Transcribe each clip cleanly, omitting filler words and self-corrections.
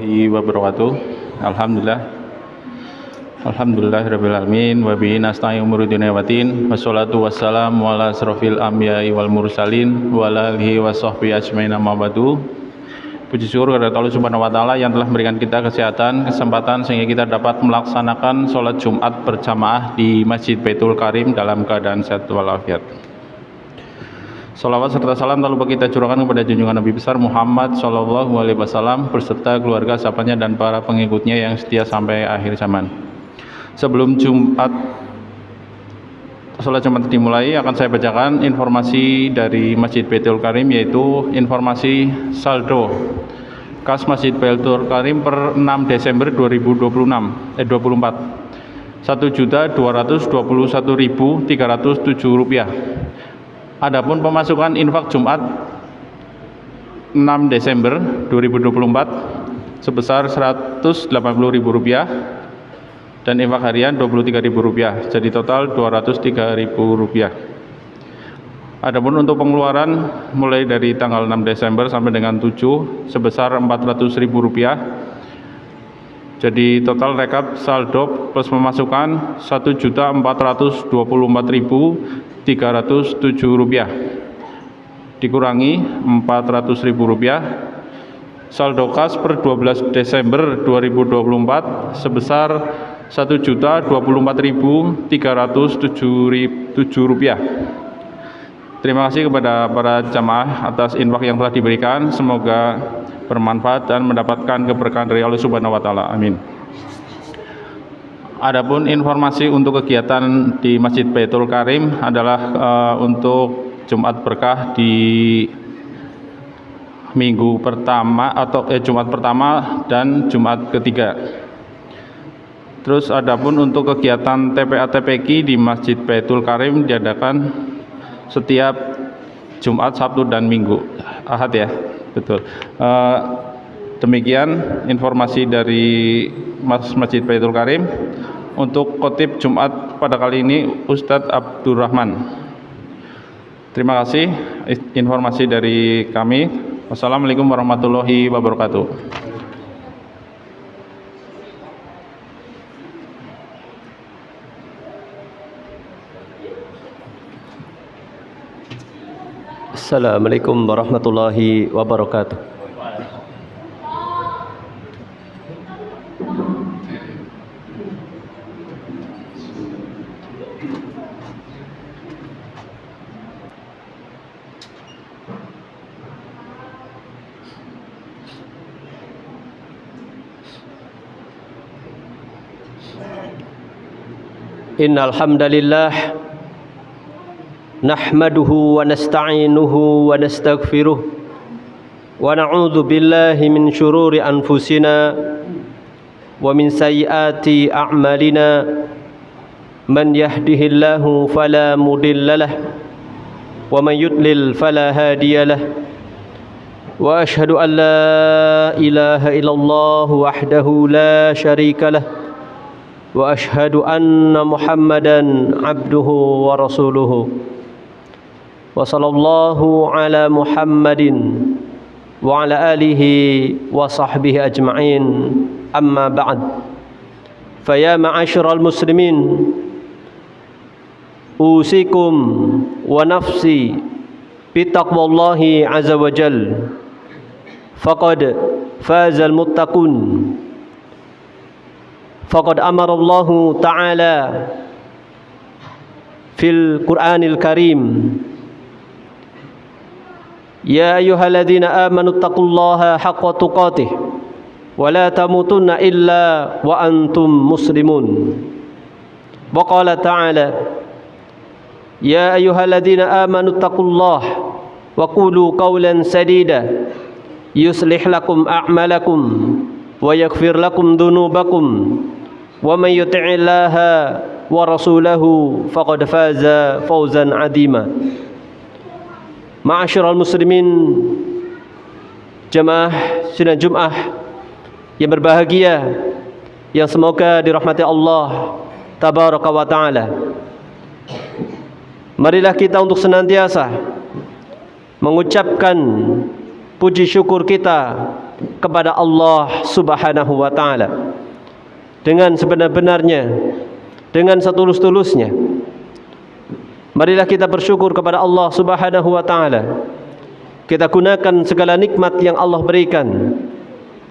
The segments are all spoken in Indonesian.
warahmatullahi wabarakatuh. Alhamdulillah. Alhamdulillahirabbil alamin wa bihi nasta'inu umuri dunya waddin. Wassalatu wassalamu ala asrofil anbiya'i wal mursalin wa ala alihi wa sahbihi ajmain amma ba'du. Puji syukur kepada Allah Subhanahu wa taala yang telah memberikan kita kesempatan sehingga kita dapat melaksanakan sholat Jumat berjamaah di Masjid Baitul Karim dalam keadaan sehat walafiat. Salawat serta salam lalu kita curahkan kepada junjungan Nabi besar Muhammad sallallahu alaihi wasallam beserta keluarga, sahabatnya dan para pengikutnya yang setia sampai akhir zaman. Sebelum sholat Jumat dimulai, akan saya bacakan informasi dari Masjid Baitul Karim, yaitu informasi saldo kas Masjid Baitul Karim per 6 Desember 2024 Rp1.221.307. Adapun pemasukan infak Jumat 6 Desember 2024 sebesar Rp180.000 dan infak harian Rp23.000, jadi total Rp203.000. Adapun untuk pengeluaran mulai dari tanggal 6 Desember sampai dengan 7 sebesar Rp400.000, jadi total rekap saldo plus pemasukan Rp1.424.307 dikurangi Rp400.000. Saldo kas per 12 Desember 2024 sebesar Rp1.024.307. Terima kasih kepada para jamaah atas infak yang telah diberikan. Semoga bermanfaat dan mendapatkan keberkahan dari Allah Subhanahu wa taala. Amin. Adapun informasi untuk kegiatan di Masjid Baitul Karim adalah untuk Jumat berkah di minggu pertama atau Jumat pertama dan Jumat ketiga. Terus adapun untuk kegiatan TPA TPQ di Masjid Baitul Karim diadakan setiap Jumat, Sabtu dan Minggu. Ahad ya, betul. Demikian informasi dari Masjid Baitul Karim. Untuk khotib Jumat pada kali ini Ustadz Abdurrahman. Terima kasih informasi dari kami. Wassalamualaikum warahmatullahi wabarakatuh. Assalamualaikum warahmatullahi wabarakatuh. Innal hamdalillah nahmaduhu wa nasta'inuhu wa nastaghfiruh wa na'udzu billahi min shururi anfusina wa min sayyiati a'malina. Man yahdihillahu fala mudilla lahu wa man yudlil fala hadiyalah. Wa ashhadu an la ilaha illallah wahdahu la syarika lah wa ashhadu anna Muhammadan abduhu wa rasuluhu. Wa sallallahu ala Muhammadin wa ala alihi wa sahbihi ajma'in. Amma ba'd. Faya ma'asyiral muslimin, usikum wa nafsi bitaqwallahi azza wa jal. Faqad fazal muttaqun. Faqad amara Allah Ta'ala fil Qur'anil Karim, ya ayyuhalladzina amanu taqullaha haqqa tuqatih wa la tamutunna illa wa antum muslimun. Wa qala ta'ala, ya ayyuhalladzina amanu taqullaha wa qulu qawlan sadida yuslih lakum a'malakum wa yaghfir lakum dhunubakum wa man yuti'illaha wa rasulahu faqad faza fawzan 'azima. Ma'asyiral muslimin, jamaah sidang Jumat yang berbahagia, yang semoga dirahmati Allah tabaraka wa taala. Marilah kita untuk senantiasa mengucapkan puji syukur kita kepada Allah Subhanahu wa taala dengan sebenar-benarnya, dengan setulus-tulusnya. Marilah kita bersyukur kepada Allah Subhanahu wa taala. Kita gunakan segala nikmat yang Allah berikan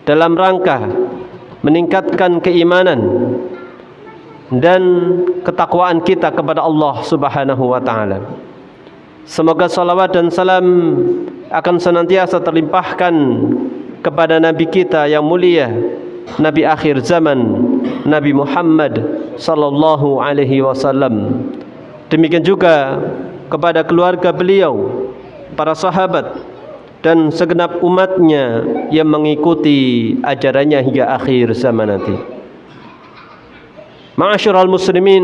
dalam rangka meningkatkan keimanan dan ketakwaan kita kepada Allah Subhanahu wa taala. Semoga salawat dan salam akan senantiasa terlimpahkan kepada Nabi kita yang mulia, Nabi akhir zaman, Nabi Muhammad sallallahu alaihi wasallam. Demikian juga kepada keluarga beliau, para sahabat dan segenap umatnya yang mengikuti ajarannya hingga akhir zaman nanti. Ma'asyiral muslimin,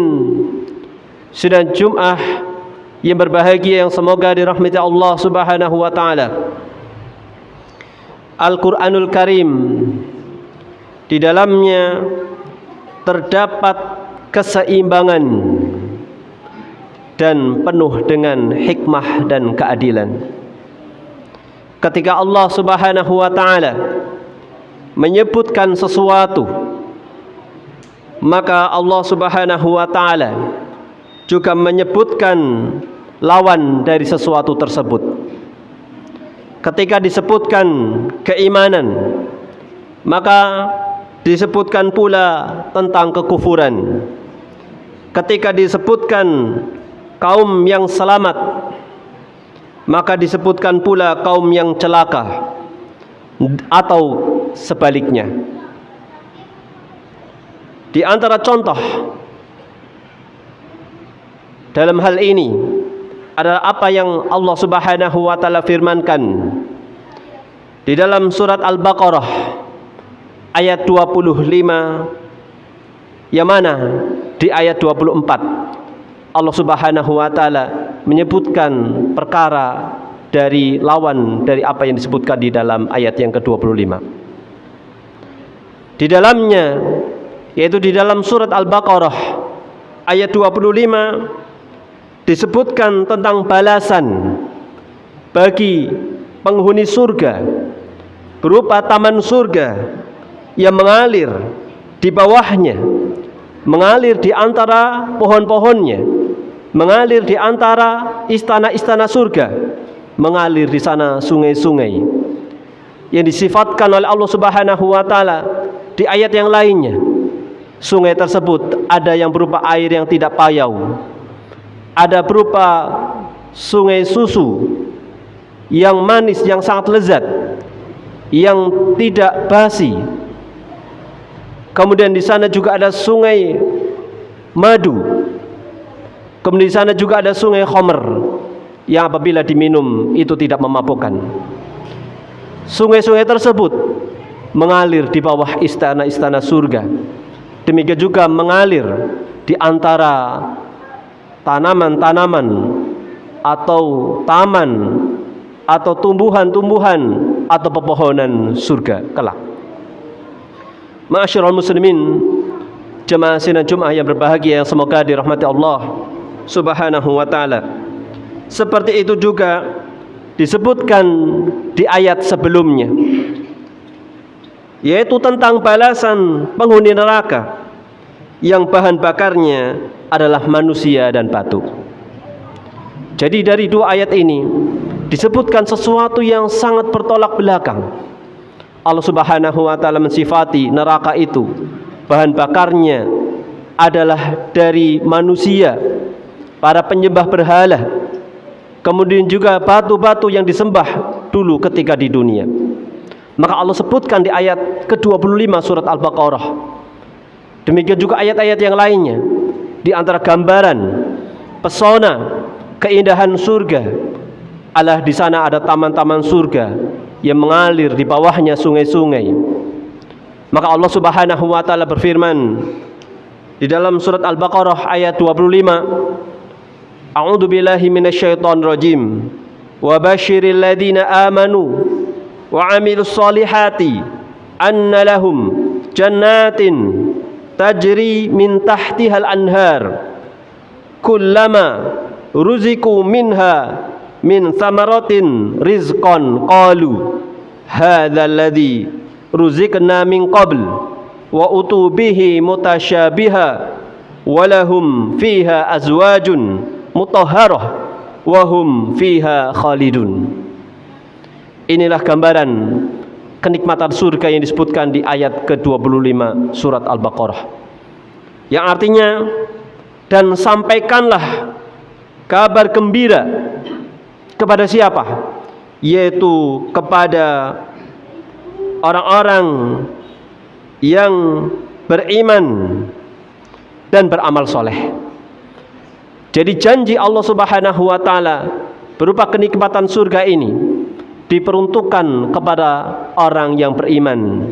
sidang Jumat yang berbahagia yang semoga dirahmati Allah Subhanahu wa taala. Al-Qur'anul Karim, di dalamnya terdapat keseimbangan dan penuh dengan hikmah dan keadilan. Ketika Allah Subhanahu wa taala menyebutkan sesuatu, maka Allah Subhanahu wa taala juga menyebutkan lawan dari sesuatu tersebut. Ketika disebutkan keimanan, maka disebutkan pula tentang kekufuran. Ketika disebutkan kaum yang selamat, maka disebutkan pula kaum yang celaka, atau sebaliknya. Di antara contoh dalam hal ini adalah apa yang Allah Subhanahu wa taala firmankan di dalam surat Al-Baqarah ayat 25, yang mana di ayat 24 Allah Subhanahu wa taala menyebutkan perkara dari lawan dari apa yang disebutkan di dalam ayat yang ke-25. Di dalamnya, yaitu di dalam surat Al-Baqarah ayat 25, disebutkan tentang balasan bagi penghuni surga berupa taman surga yang mengalir di bawahnya, mengalir di antara pohon-pohonnya, mengalir di antara istana-istana surga, mengalir di sana sungai-sungai yang disifatkan oleh Allah Subhanahu wa taala di ayat yang lainnya. Sungai tersebut ada yang berupa air yang tidak payau, ada berupa sungai susu yang manis, yang sangat lezat, yang tidak basi. Kemudian di sana juga ada sungai madu. Kemudian di sana juga ada sungai khamr yang apabila diminum itu tidak memabukkan. Sungai-sungai tersebut mengalir di bawah istana-istana surga. Demikian juga mengalir di antara tanaman-tanaman atau taman atau tumbuhan-tumbuhan atau pepohonan surga kelak. Ma'asyiral muslimin, jemaah sidang Jumat yang berbahagia yang semoga dirahmati Allah Subhanahu wa taala. Seperti itu juga disebutkan di ayat sebelumnya, yaitu tentang balasan penghuni neraka yang bahan bakarnya adalah manusia dan batu. Jadi dari dua ayat ini disebutkan sesuatu yang sangat bertolak belakang. Allah Subhanahu wa taala mensifati neraka itu bahan bakarnya adalah dari manusia, para penyembah berhala, kemudian juga batu-batu yang disembah dulu ketika di dunia. Maka Allah sebutkan di ayat ke-25 surat Al-Baqarah. Demikian juga ayat-ayat yang lainnya. Di antara gambaran, pesona, keindahan surga adalah di sana ada taman-taman surga yang mengalir di bawahnya sungai-sungai. Maka Allah Subhanahu wa taala berfirman di dalam surat Al-Baqarah ayat 25, A'udzu billahi minasyaitonir rajim. Wa basyiril ladzina amanu wa 'amilus solihati anna lahum jannatin tajri min tahtihal anhar kullama ruziku minha min thamaratin rizqan qalu hadzal ladzi ruziqna min qabl wa utu bihi mutasyabiha wa lahum fiha azwajun mutahharah wa hum fiha khalidun. Inilah gambaran kenikmatan surga yang disebutkan di ayat ke-25 surat Al-Baqarah, yang artinya, dan sampaikanlah kabar gembira kepada siapa? Yaitu kepada orang-orang yang beriman dan beramal soleh. Jadi janji Allah Subhanahu wa ta'ala berupa kenikmatan surga ini diperuntukkan kepada orang yang beriman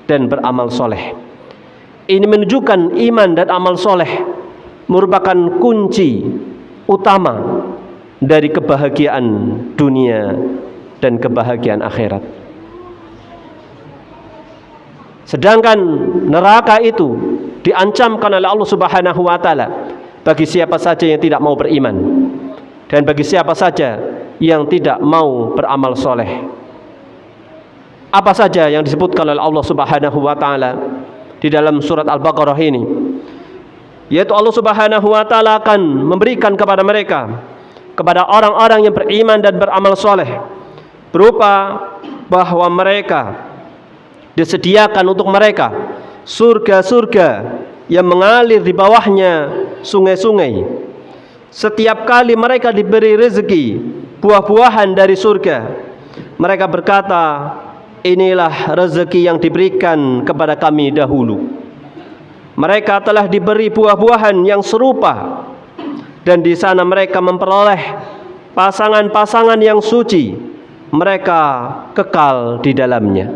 dan beramal soleh. Ini menunjukkan iman dan amal soleh merupakan kunci utama dari kebahagiaan dunia dan kebahagiaan akhirat. Sedangkan neraka itu diancamkan oleh Allah Subhanahu wa ta'ala bagi siapa saja yang tidak mau beriman dan bagi siapa saja yang tidak mau beramal soleh. Apa saja yang disebutkan oleh Allah Subhanahu wa ta'ala di dalam surat Al-Baqarah ini? Yaitu Allah Subhanahu wa ta'ala akan memberikan kepada mereka, kepada orang-orang yang beriman dan beramal soleh, berupa bahwa mereka disediakan untuk mereka surga-surga yang mengalir di bawahnya sungai-sungai. Setiap kali mereka diberi rezeki buah-buahan dari surga, mereka berkata, inilah rezeki yang diberikan kepada kami dahulu. Mereka telah diberi buah-buahan yang serupa, dan di sana mereka memperoleh pasangan-pasangan yang suci, mereka kekal di dalamnya.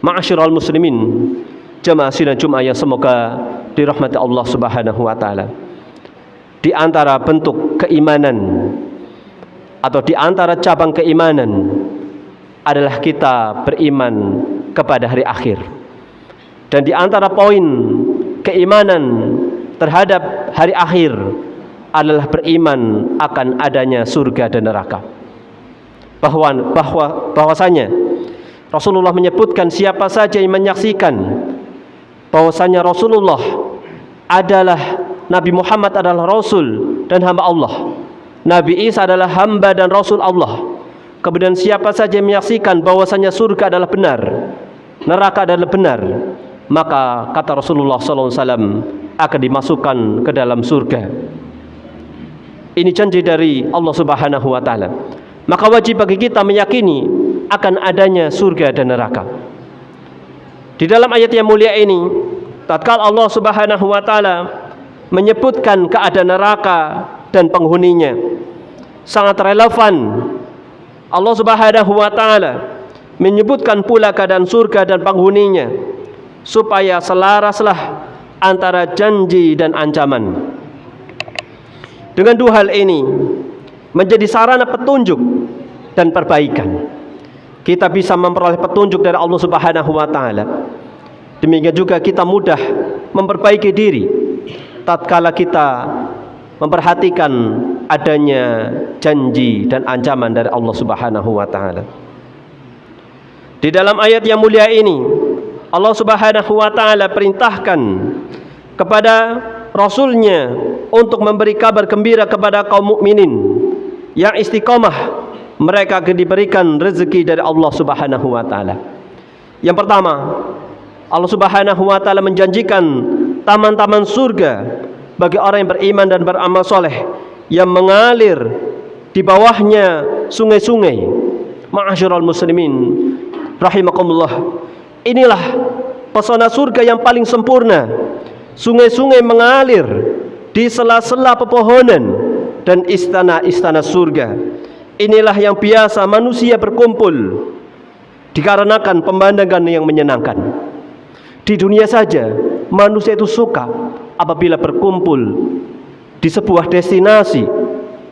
Ma'asyiral muslimin, jamaah sidang Jumat yang semoga dirahmati Allah Subhanahu wa ta'ala, di antara bentuk keimanan atau di antara cabang keimanan adalah kita beriman kepada hari akhir. Dan di antara poin keimanan terhadap hari akhir adalah beriman akan adanya surga dan neraka. Bahwasanya Rasulullah menyebutkan siapa saja yang menyaksikan bahwasanya Rasulullah adalah Nabi Muhammad adalah Rasul dan hamba Allah, Nabi Isa adalah hamba dan Rasul Allah. Kemudian siapa saja yang menyaksikan bahwasanya surga adalah benar, neraka adalah benar, maka kata Rasulullah SAW akan dimasukkan ke dalam surga. Ini janji dari Allah Subhanahu wa ta'ala. Maka wajib bagi kita meyakini akan adanya surga dan neraka. Di dalam ayat yang mulia ini, tatkala Allah Subhanahu wa ta'ala menyebutkan keadaan neraka dan penghuninya, sangat relevan. Allah Subhanahu wa ta'ala menyebutkan pula keadaan surga dan penghuninya, supaya selaraslah antara janji dan ancaman. Dengan dua hal ini menjadi sarana petunjuk dan perbaikan. Kita bisa memperoleh petunjuk dari Allah Subhanahu wa ta'ala. Demikian juga kita mudah memperbaiki diri tatkala kita memperhatikan adanya janji dan ancaman dari Allah Subhanahu wa ta'ala. Di dalam ayat yang mulia ini, Allah Subhanahu wa ta'ala perintahkan kepada Rasulnya untuk memberi kabar gembira kepada kaum mukminin yang istiqomah. Mereka akan diberikan rezeki dari Allah Subhanahu wa ta'ala. Yang pertama, Allah Subhanahu wa ta'ala menjanjikan taman-taman surga bagi orang yang beriman dan beramal soleh, yang mengalir di bawahnya sungai-sungai. Ma'asyiral muslimin rahimakumullah, inilah pesona surga yang paling sempurna. Sungai-sungai mengalir di sela-sela pepohonan dan istana-istana surga. Inilah yang biasa manusia berkumpul dikarenakan pemandangan yang menyenangkan. Di dunia saja manusia itu suka apabila berkumpul di sebuah destinasi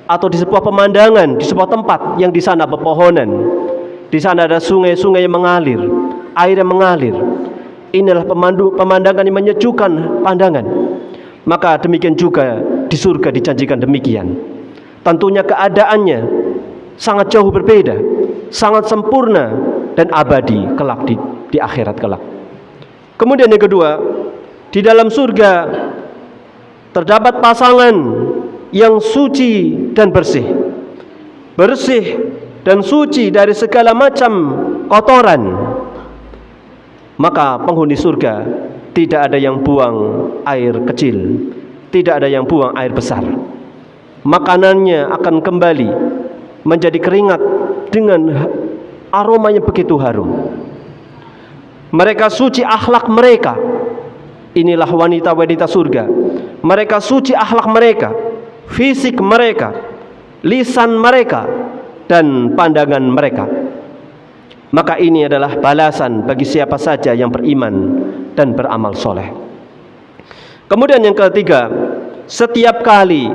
atau di sebuah pemandangan, di sebuah tempat yang di sana pepohonan, di sana ada sungai-sungai yang mengalir, air yang mengalir. Inilah pemandangan yang menyejukkan pandangan. Maka demikian juga di surga dijanjikan demikian. Tentunya keadaannya sangat jauh berbeda, sangat sempurna dan abadi kelak di akhirat kelak. Kemudian yang kedua, di dalam surga terdapat pasangan yang suci dan bersih. Bersih dan suci dari segala macam kotoran. Maka penghuni surga tidak ada yang buang air kecil, tidak ada yang buang air besar. Makanannya akan kembali menjadi keringat dengan aroma yang begitu harum. Mereka suci akhlak mereka. Inilah wanita-wanita surga. Mereka suci akhlak mereka, fisik mereka, lisan mereka, dan pandangan mereka. Maka ini adalah balasan bagi siapa saja yang beriman dan beramal soleh. Kemudian yang ketiga, setiap kali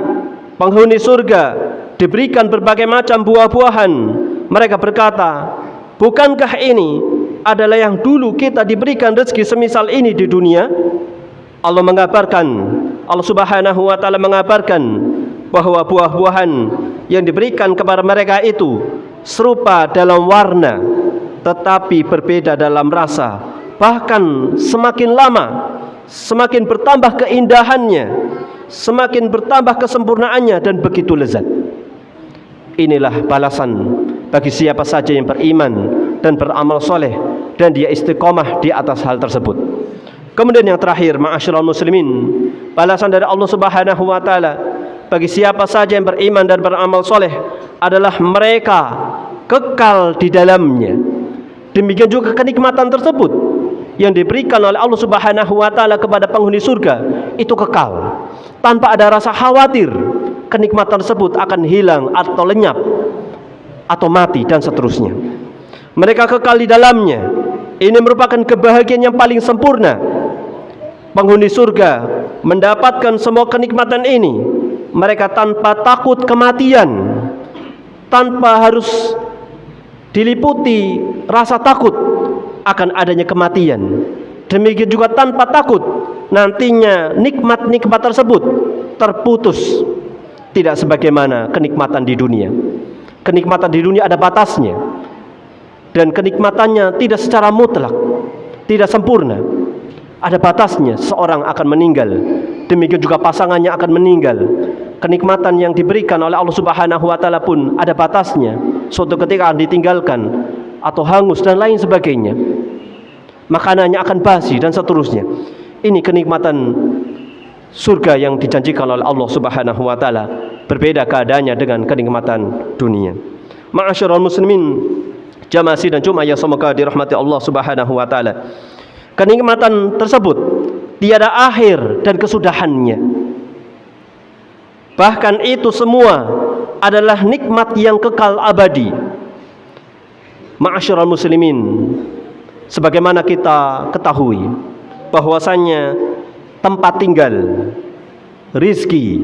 penghuni surga diberikan berbagai macam buah-buahan, mereka berkata, bukankah ini adalah yang dulu kita diberikan rezeki semisal ini di dunia? Allah mengabarkan, Allah Subhanahu wa taala mengabarkan bahwa buah-buahan yang diberikan kepada mereka itu serupa dalam warna, tetapi berbeda dalam rasa. Bahkan semakin lama, semakin bertambah keindahannya, semakin bertambah kesempurnaannya, dan begitu lezat. Inilah balasan bagi siapa saja yang beriman dan beramal soleh, dan dia istiqomah di atas hal tersebut. Kemudian yang terakhir, ma'asyiral muslimin, balasan dari Allah Subhanahu wa taala bagi siapa saja yang beriman dan beramal soleh adalah mereka kekal di dalamnya. Demikian juga kenikmatan tersebut yang diberikan oleh Allah Subhanahu wa taala kepada penghuni surga itu kekal, tanpa ada rasa khawatir kenikmatan tersebut akan hilang atau lenyap atau mati dan seterusnya. Mereka kekal di dalamnya. Ini merupakan kebahagiaan yang paling sempurna. Penghuni surga mendapatkan semua kenikmatan ini, mereka tanpa takut kematian, tanpa harus diliputi rasa takut akan adanya kematian. Demikian juga tanpa takut nantinya nikmat-nikmat tersebut terputus. Tidak sebagaimana kenikmatan di dunia. Kenikmatan di dunia ada batasnya, dan kenikmatannya tidak secara mutlak, tidak sempurna. Ada batasnya. Seorang akan meninggal, demikian juga pasangannya akan meninggal. Kenikmatan yang diberikan oleh Allah Subhanahu wa taala pun ada batasnya. Suatu ketika akan ditinggalkan atau hangus dan lain sebagainya. Makanannya akan basi dan seterusnya. Ini kenikmatan surga yang dijanjikan oleh Allah Subhanahu wa taala. Berbeda keadaannya dengan kenikmatan dunia. Ma'asyiral muslimin, jamaah sidang Jumat yang semoga dirahmati Allah Subhanahu wa taala. Kenikmatan tersebut tiada akhir dan kesudahannya. Bahkan itu semua adalah nikmat yang kekal abadi. Ma'asyiral muslimin, sebagaimana kita ketahui bahwasanya tempat tinggal, rizki,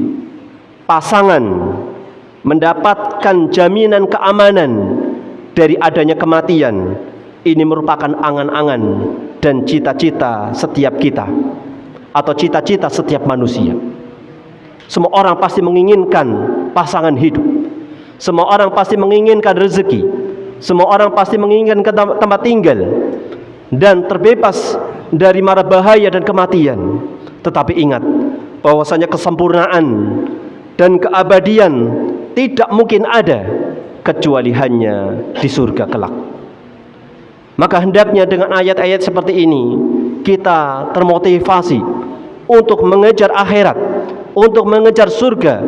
pasangan, mendapatkan jaminan keamanan dari adanya kematian, ini merupakan angan-angan dan cita-cita setiap kita, atau cita-cita setiap manusia. Semua orang pasti menginginkan pasangan hidup. Semua orang pasti menginginkan rezeki. Semua orang pasti menginginkan tempat tinggal dan terbebas dari mara bahaya dan kematian. Tetapi ingat bahwasanya kesempurnaan dan keabadian tidak mungkin ada kecuali hanya di surga kelak. Maka hendaknya dengan ayat-ayat seperti ini kita termotivasi untuk mengejar akhirat, untuk mengejar surga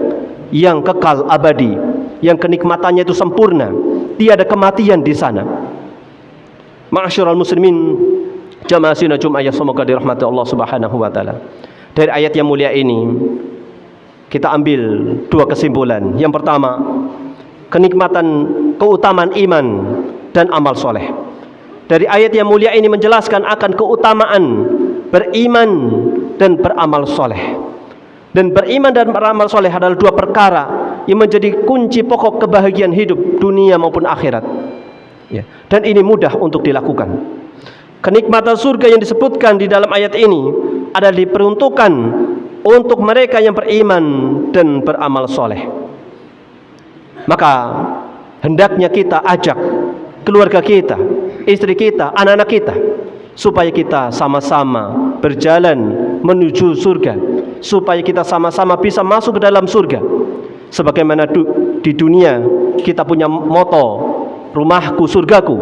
yang kekal abadi, yang kenikmatannya itu sempurna, tiada kematian di sana. Ma'asyiral muslimin, jamaah sidang Jumat yang semoga dirahmati Allah Subhanahu wa taala. Dari ayat yang mulia ini kita ambil dua kesimpulan. Yang pertama, kenikmatan, keutamaan iman dan amal soleh. Dari ayat yang mulia ini menjelaskan akan keutamaan beriman dan beramal soleh. Dan beriman dan beramal soleh adalah dua perkara yang menjadi kunci pokok kebahagiaan hidup dunia maupun akhirat. Ya. Dan ini mudah untuk dilakukan. Kenikmatan surga yang disebutkan di dalam ayat ini adalah diperuntukkan untuk mereka yang beriman dan beramal soleh. Maka hendaknya kita ajak keluarga kita, istri kita, anak-anak kita, supaya kita sama-sama berjalan menuju surga, supaya kita sama-sama bisa masuk ke dalam surga. Sebagaimana di dunia kita punya moto, rumahku surgaku,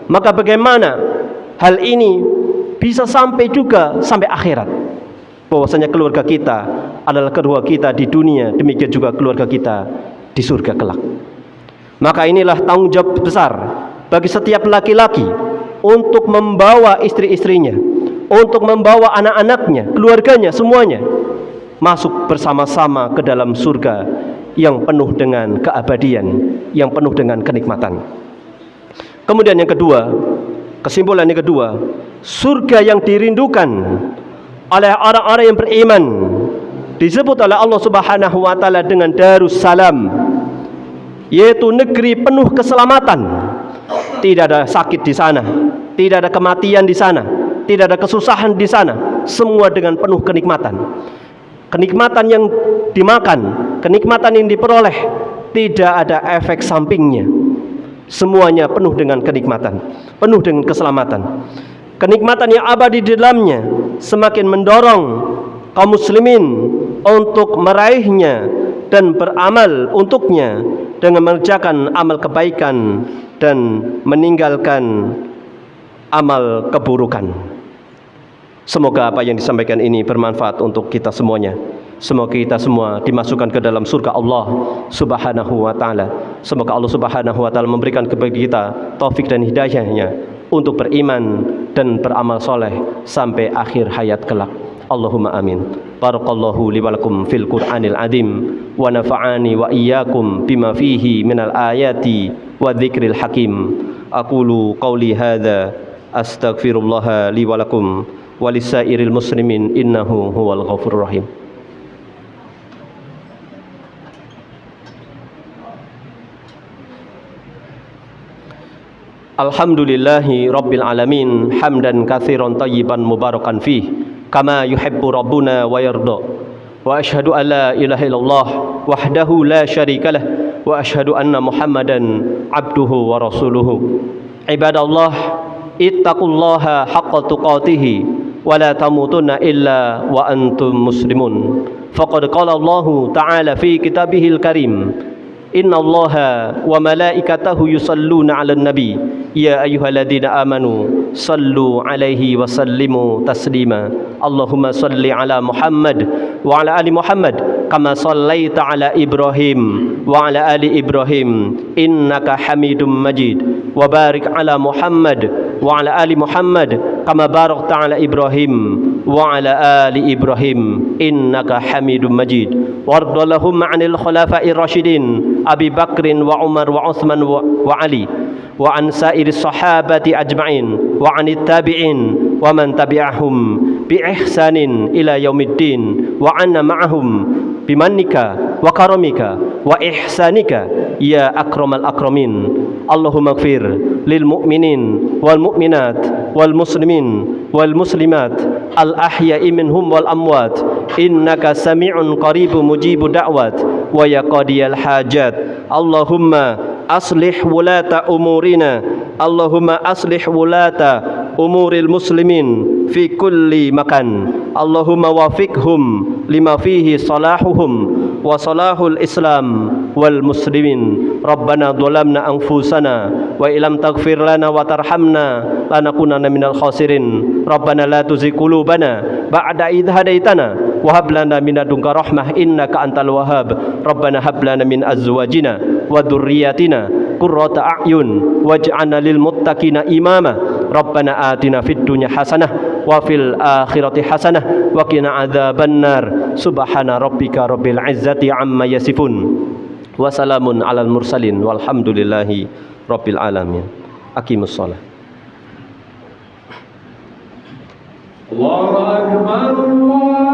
maka bagaimana hal ini bisa sampai juga sampai akhirat, bahwasanya keluarga kita adalah keluarga kita di dunia, demikian juga keluarga kita di surga kelak. Maka inilah tanggung jawab besar bagi setiap laki-laki untuk membawa istri-istrinya, untuk membawa anak-anaknya, keluarganya, semuanya masuk bersama-sama ke dalam surga yang penuh dengan keabadian, yang penuh dengan kenikmatan. Kemudian yang kedua, kesimpulan yang kedua, surga yang dirindukan oleh orang-orang yang beriman disebut oleh Allah Subhanahu wa taala dengan Darussalam, yaitu negeri penuh keselamatan. Tidak ada sakit di sana, tidak ada kematian di sana, tidak ada kesusahan di sana, semua dengan penuh kenikmatan. Kenikmatan yang dimakan, kenikmatan yang diperoleh, tidak ada efek sampingnya. Semuanya penuh dengan kenikmatan, penuh dengan keselamatan. Kenikmatan yang abadi di dalamnya semakin mendorong kaum muslimin untuk meraihnya dan beramal untuknya dengan mengerjakan amal kebaikan dan meninggalkan amal keburukan. Semoga apa yang disampaikan ini bermanfaat untuk kita semuanya. Semoga kita semua dimasukkan ke dalam surga Allah Subhanahu wa taala. Semoga Allah Subhanahu wa taala memberikan kepada kita taufik dan hidayahnya untuk beriman dan beramal soleh sampai akhir hayat kelak. Allahumma amin. Barakallahu li wa lakum fil Qur'anil azim wa nafa'ani wa iyyakum bima fihi minal ayati wa dzikril hakim. Aqulu qawli hadza astaghfirullah li wa lakum wa lisairil muslimin innahu huwal ghafurur rahim. Alhamdulillahi rabbil alamin hamdan katsiran thayyiban mubarakan fih kama yuhibbu rabbuna wa yarda. Wa asyhadu an la ilaha illallah wahdahu la syarikalah wa asyhadu anna Muhammadan abduhu wa rasuluhu. Ibadallah, ittaqullaha haqqa tuqatih wa la tamutunna illa wa antum muslimun. Faqad qala Allah ta'ala fi kitabihil karim, innallaha wa malaikatahu yusalluna 'alan nabi ya ayyuhalladzina amanu sallu 'alaihi wa sallimu taslima. Allahumma salli 'ala Muhammad wa 'ala ali Muhammad kama sallaita 'ala Ibrahim wa 'ala ali Ibrahim innaka Hamidum Majid. Wa barik 'ala Muhammad wa 'ala ali Muhammad kama barakta 'ala Ibrahim wa 'ala ali Ibrahim innaka Hamidum Majid. Warda lahum 'anil khulafa'ir rasyidin Abi Bakrin wa Umar wa Uthman wa Ali wa an sairis sahabati ajma'in wa anit tabi'in wa man tabi'ahum bi ihsanin ila yaumiddin wa anna ma'ahum bimannika wa karamika wa ihsanika ya akramal akramin. Allahumma ighfir lil mu'minin wal mu'minat wal muslimin wal muslimat al ahya'i minhum wal amwat innaka sami'un qaribun mujibu da'wat wa ya qadiyal hajat. Allahumma aslih wulata umurina, Allahumma aslih wulata umuril muslimin fi kulli makan. Allahumma wafiqhum lima fihi salahuhum wa salahul islam wal muslimin. Rabbana dhalamna anfusana wa illam taghfir lana wa tarhamna lanakunanna minal khasirin. Rabbana la tuzigh qulubana ba'da idh hadaitana wa hab lana min ladunka rahmah innaka antal wahhab. Rabbana hab lana min azwajina wa dzurriyyatina qurrata a'yun waj'alna lil muttaqina imama. Rabbana atina fid dunya hasanah wa fil akhirati hasanah wa qina adzabannar. Subhana rabbika rabbil izzati amma yasifun wa salamun alal mursalin walhamdulillahi rabbil alamin. Aqimus shalah. Allahu akbar.